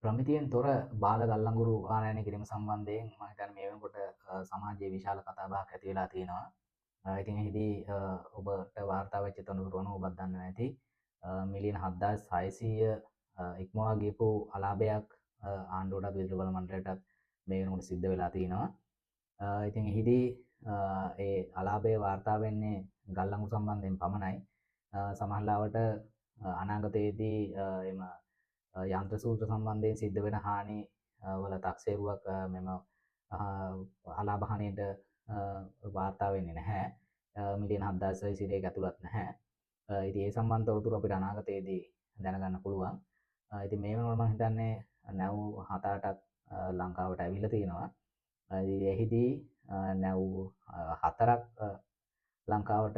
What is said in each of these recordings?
ප්‍රමිතියෙන් තොර බාල ගල්ලංගුරු ආනයනය කිරීම සම්බන්ධයෙන් මම හිතන්නේ මේ වෙනකොට සමාජයේ විශාල කතාබහක් ඇති වෙලා තියෙනවා. ඉතින් එහිදී ඔබට වාර්තා වෙච්ච තොරතුරු අනුව ඔබත් දන්නවා ඇති. මිලියන 7600 ඉක්මවා ගියපු අලාභයක් ආණ්ඩුවටත් විදුලි බල මණ්ඩලයටත් මේ වෙනකොට සිද්ධ වෙලා තියෙනවා. ඉතින් එහිදී ඒ අලාභය වාර්තා වෙන්නේ ගල්ලංගුරු සම්බන්ධයෙන් පමණයි. සමහරවිට අනාගතයේදී එම යන්ත්‍ර සූත්‍ර සම්බන්ධයෙන් සිද්ධ වෙන හානි වල තක්සේරුවක් මෙම අලාභ හානියට වාර්තා වෙන්නේ නැහැ. මිලියන 7600ක ඇතුළත් නැහැ. ඉතින් ඒ සම්බන්ධ තොරතුරු අපිට අනාගතයේදී දැනගන්න පුළුවන්. ඉතින් මේ වෙනකොට මම හිතන්නේ නැව් 7-8ක් ලංකාවට ඇවිල්ලා තියෙනවා. ඉතින් එහිදී නැව් 4ක් ලංකාවට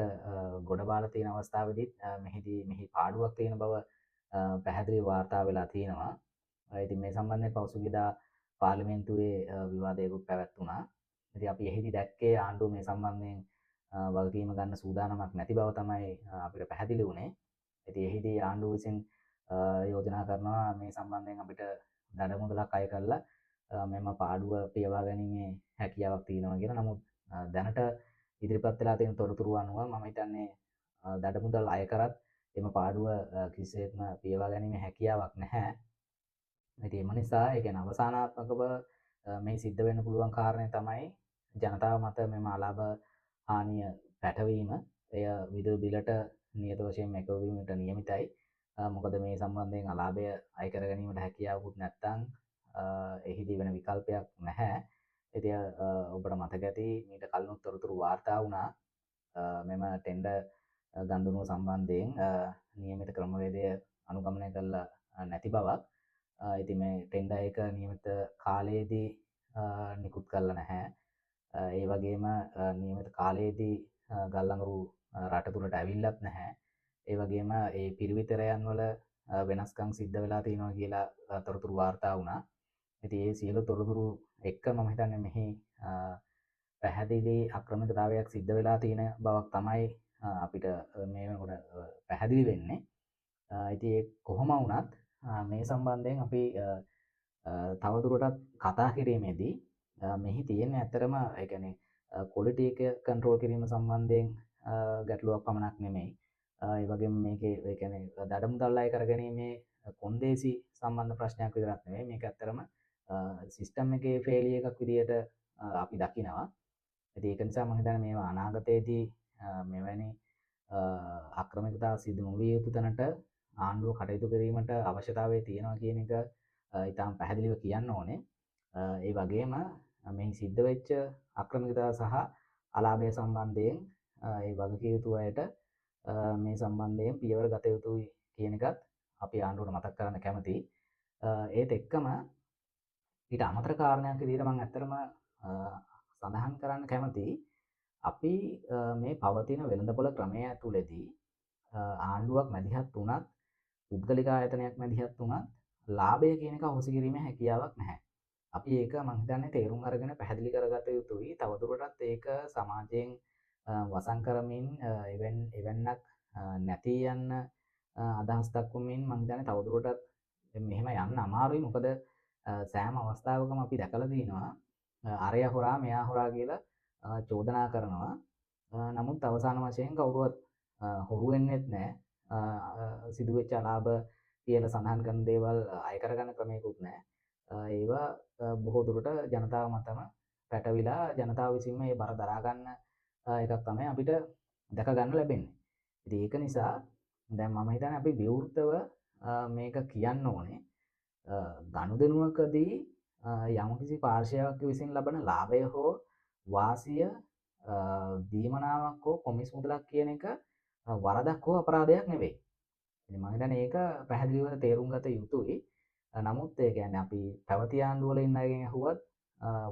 ගොඩබාලා තියෙන අවස්ථාවේදීත් මෙහි පාඩුවක් තියෙන බව පැහැදිලි වාර්තා වෙලා තියෙනවා. ඉතින් මේ සම්බන්ධයෙන් පසුගියදා පාර්ලිමේන්තුවේ විවාදයකුත් පැවැත්වුණා. ඉතින් අපි එහිදී දැක්කේ ආණ්ඩුව මේ සම්බන්ධයෙන් වගකීම ගන්න සූදානමක් නැති බව තමයි අපිට පැහැදිලි වුණේ. ඉතින් එහිදී ආණ්ඩුව විසින් යෝජනා කරනවා මේ සම්බන්ධයෙන් අපිට දඩ මුදලක් අය කරලා මෙම පාඩුව පියවා ගැනීමේ හැකියාවක් තියෙනවා කියලා. නමුත් දැනට ඉදිරිපත් වෙලා තියෙන තොරතුරු අනුව මම හිතන්නේ දඩ මුදල් අය කරත් එම පාඩුව කිසිසේත්ම පියවා ගැනීමේ හැකියාවක් නැහැ. ඉතින් එම නිසා ඒ කියන්නේ අවසානාත්මකව මේ සිද්ධ වෙන්න පුළුවන් කාරණේ තමයි ජනතාව මත මෙම අලාභ හානිය පැටවීම. එය විදුලි බිලට නියත වශයෙන් මෙකවීමට නියමිතයි. මොකද මේ සම්බන්ධයෙන් අලාභය අය කර ගැනීමට හැකියාවකුත් නැත්නම් එහිදී වෙන විකල්පයක් නැහැ. ඉතින් ඔබට මතක ඇති මීට කලිනුත් තොරතුරු වාර්තා වුණා මෙම ටෙන්ඩර් ගන්දුනුව සම්බන්ධයෙන් නියමිත ක්‍රමවේදය අනුගමනය කරලා නැති බවක්. ඉතින් මේ ටෙන්ඩර් එක නියමිත කාලයේදී නිකුත් කරලා නැහැ. ඒ වගේම නියමිත කාලයේදී ගල්ලංගුරු රට තුරට ඇවිල්ලත් නැහැ. ඒ වගේම ඒ පිරිවිතරයන් වල වෙනස්කම් සිද්ධ වෙලා තියෙනවා කියලා තොරතුරු වාර්තා වුණා. ඉතින් ඒ සියලු තොරතුරු එක්ක මම හිතන්නේ මෙහි පැහැදිලි අක්‍රමිකතාවයක් සිද්ධ වෙලා තියෙන බවක් තමයි අපිට මේ වෙනකොට පැහැදිලි වෙන්නේ. ඉතින් ඒ කොහොම වුණත් මේ සම්බන්ධයෙන් අපි තවදුරටත් කතා කිරීමේදී මෙහි තියෙන ඇත්තරම ඒ කියන්නේ ක්වොලිටි එක කන්ට්‍රෝල් කිරීම සම්බන්ධයෙන් ගැටලුවක් පමණක් නෙමෙයි. ඒ වගේම මේකේ ඒ කියන්නේ දඩ මුදල් අය කරගැනීමේ කොන්දේසි සම්බන්ධ ප්‍රශ්නයක් විතරක් නෙමෙයි. මේක ඇත්තරම සිස්ටම් එකේ ෆේලියර් එකක් විදියට අපි දකිනවා. ඉතින් ඒක නිසා මම හිතන්නේ මේවා අනාගතයේදී මෙවැනි අක්‍රමිකතා සිදු නොවිය යුතු තැනට ආණ්ඩුව කටයුතු කිරීමට අවශ්‍යතාවය තියෙනවා කියන එක ඉතාම පැහැදිලිව කියන්න ඕනේ. ඒ වගේම මේ සිද්ධ වෙච්ච අක්‍රමිකතා සහ අලාභය සම්බන්ධයෙන් ඒ වගකීම් යුතු අයට මේ සම්බන්ධයෙන් පියවර ගත යුතුයි කියන එකත් අපි ආණ්ඩුවට මතක් කරන්න කැමතියි. ඒත් එක්කම ඊට අමතර කාරණයක් විදිහට මම ඇත්තටම සඳහන් කරන්න කැමතියි. අපි මේ පවතින වෙළඳපොළ ක්‍රමය ඇතුළේදී ආණ්ඩුවක් මැදිහත් වුණත් පුද්ගලික ආයතනයක් මැදිහත් වුණත් ලාභය කියන එක හොසි කිරීමේ හැකියාවක් නැහැ. අපි ඒක මම හිතන්නේ තේරුම් අරගෙන පැහැදිලි කරගත යුතුයි. තවදුරටත් ඒක සමාජයෙන් වසන් කරමින් එවන්නක් නැති යන්න අදහස් දක්වමින් මම හිතන්නේ තවදුරටත් මෙහෙම යන්න අමාරුයි. මොකද සෑම අවස්ථාවකම අපි දැකලා තියෙනවා අරය හොරා මෙයා හොරා කියලා චෝදනා කරනවා. නමුත් අවසාන වශයෙන් කවුරුවත් හොරු වෙන්නෙත් නැහැ. සිදුවෙච්ච අලාභ කියලා සඳහන් කරන දේවල් අය කරගන්න ක්‍රමයකුත් නැහැ. ඒවා බොහෝ දුරට ජනතාව මතම පැටවිලා ජනතාව විසින් මේ බර දරා ගන්න එකක් තමයි අපිට දැක ගන්න ලැබෙන්නේ. ඉතින් ඒක නිසා දැන් මම හිතන්නේ අපි විවෘතව මේක කියන්න ඕනේ. ගනුදෙනුවකදී යම්කිසි පාර්ශවයක් විසින් ලබන ලාභය හෝ වාසිය දීමනාවක් හෝ කොමිස් මුදලක් කියන එක වරදක් හෝ අපරාධයක් නෙවෙයි. ඉතින් මම හිතන්නේ ඒක පැහැදිලිව තේරුම් ගත යුතුයි. නමුත් ඒ කියන්නේ අපි පැවති ආණ්ඩුවල ඉන්න අයගෙන් අහුවත්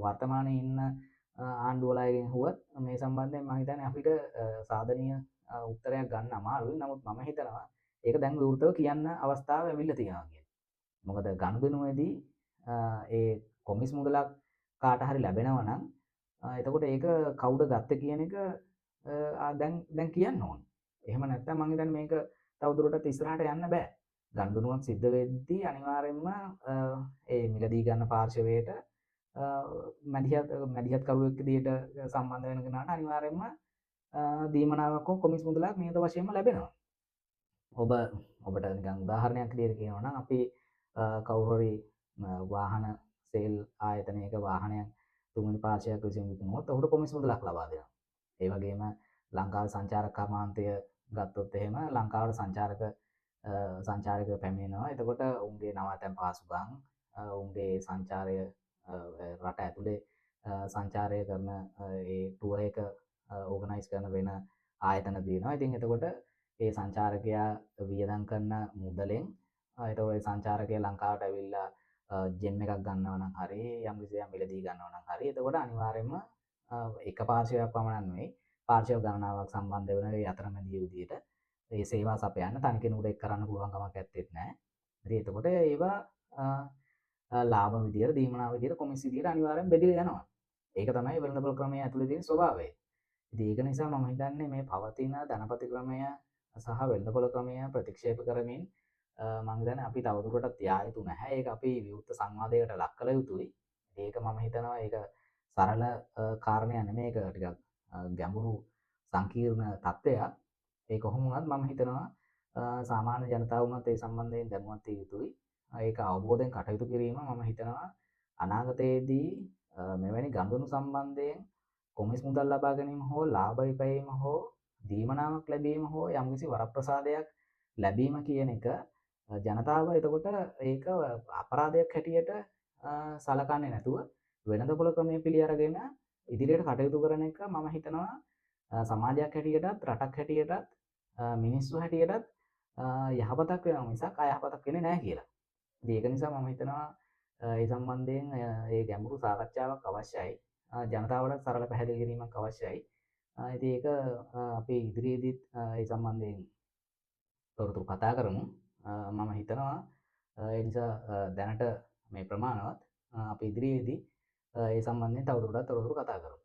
වර්තමානයේ ඉන්න ආණ්ඩුවල අයගෙන් අහුවත් මේ සම්බන්ධයෙන් මම හිතන්නේ අපිට සාධනීය උත්තරයක් ගන්න අමාරුයි. නමුත් මම හිතනවා ඒක දැන් විවෘතව කියන්න අවස්ථාව ලැබිලා තියෙනවා කියලා. මොකද ගනුදෙනුවේදී ඒ කොමිස් මුදලක් කාට හරි ලැබෙනවා නම් එතකොට ඒක කවුද ගත්තේ කියන එක දැන් කියන්න ඕනේ. එහෙම නැත්නම් මම හිතන්නේ මේක තවදුරටත් ඉස්සරහට යන්න බෑ. ගනුදෙනුවක් සිද්ධ වෙද්දී අනිවාර්යයෙන්ම මිලදී ගන්න පාර්ශවයට මැදිහත්කරුවෙක් විදිහට සම්බන්ධ වෙන කෙනාට අනිවාර්යයෙන්ම දීමනාවක් හෝ කොමිස් මුදලක් නියත වශයෙන්ම ලැබෙනවා. ඔබට නිකන් උදාහරණයක් විදිහට කියනවා නම් අපි කවුරු හරි වාහන සේල් ආයතනයක වාහනයක් තුන්වෙනි පාර්ශවයක් විසින් විකුණුවොත් ඔහුට කොමිස් මුදලක් ලබා දෙනවා. ඒ වගේම ලංකාවේ සංචාරක කර්මාන්තය ගත්තොත් එහෙම ලංකාවට සංචාරකයෝ පැමිණෙනවා. එතකොට උන්ගේ නවාතැන් පහසුකම් උන්ගේ සංචාරය රට ඇතුලේ සංචාරය කරන ඒ ටුවර් එක ඕගනයිස් කරන වෙන ආයතන තියෙනවා. ඉතින් එතකොට ඒ සංචාරකයා වියදම් කරන මුදලෙන් එතකොට සංචාරකයා ලංකාවට ඇවිල්ලා ජෙම් එකක් ගන්නවා නම් හරි යම් කිසි දෙයක් මිලදී ගන්නවා නම් හරි එතකොට අනිවාර්යයෙන්ම එක පාර්ශවයක් පමණ නෙවෙයි පාර්ශව ගණනාවක් සම්බන්ධ වෙන ඒ අතරමැදිය විදිහට ඒ සේවා සපයන්න තනි කෙනෙකුට එක් කරන්න පුළුවන් කමක් නැත්තේ නෑ. ඉතින් එතකොට ඒවා ලාභ විදියට දීමනා විදියට කොමිස් විදියට අනිවාර්යෙන් බෙදලා යනවා. ඒක තමයි වෙළඳපොළ ක්‍රමයේ ඇතුලේ තියෙන ස්වභාවය. ඉතින් ඒක නිසා මම හිතන්නේ මේ පවතින ධනපති ක්‍රමය සහ වෙළඳපොළ ක්‍රමය ප්‍රතික්ෂේප කරමින් මම හිතන්නේ අපි තවදුරටත් යා යුතු නැහැ. ඒක අපි විවෘත සංවාදයකට ලක් කළ යුතුයි. ඒක මම හිතනවා ඒක සරල කාරණයක් නෙමෙයි. ඒක ටිකක් ගැඹුරු සංකීර්ණ තත්ත්වයක්. ඒ කොහොම වුණත් මම හිතනවා සාමාන්‍ය ජනතාව වුණත් ඒ සම්බන්ධයෙන් දැනුවත් විය යුතුයි. ඒක අවබෝධයෙන් කටයුතු කිරීම මම හිතනවා අනාගතයේදී මෙවැනි ගනුදෙනු සම්බන්ධයෙන් කොමිස් මුදල් ලබා ගැනීම හෝ ලාභ ඉපැයීම හෝ දීමනාවක් ලැබීම හෝ යම්කිසි වරප්‍රසාදයක් ලැබීම කියන එක ජනතාව එතකොට ඒක අපරාධයක් හැටියට සලකන්නේ නැතුව වෙළඳපොළ ක්‍රමයේ පිළි අරගෙන ඉදිරියට කටයුතු කරන එක මම හිතනවා සමාජයක් හැටියටත් රටක් හැටියටත් මිනිස්සු හැටියටත් යහපතක් වෙනවා මිසක් අයහපතක් වෙන්නේ නැහැ කියලා. ඉතින් ඒක නිසා මම හිතනවා ඒ සම්බන්ධයෙන් ඒ ගැඹුරු සාකච්ඡාවක් අවශ්‍යයි. ජනතාවට සරල පැහැදිලි කිරීමක් අවශ්‍යයි. ඉතින් ඒක අපි ඉදිරියේදීත් ඒ සම්බන්ධයෙන් තොරතුරු කතා කරමු. මම හිතනවා ඒ නිසා දැනට මේ ප්‍රමාණවත් අපි ඉදිරියේදී ඒ සම්බන්ධයෙන් තවදුරටත් තොරතුරු කතා කරමු.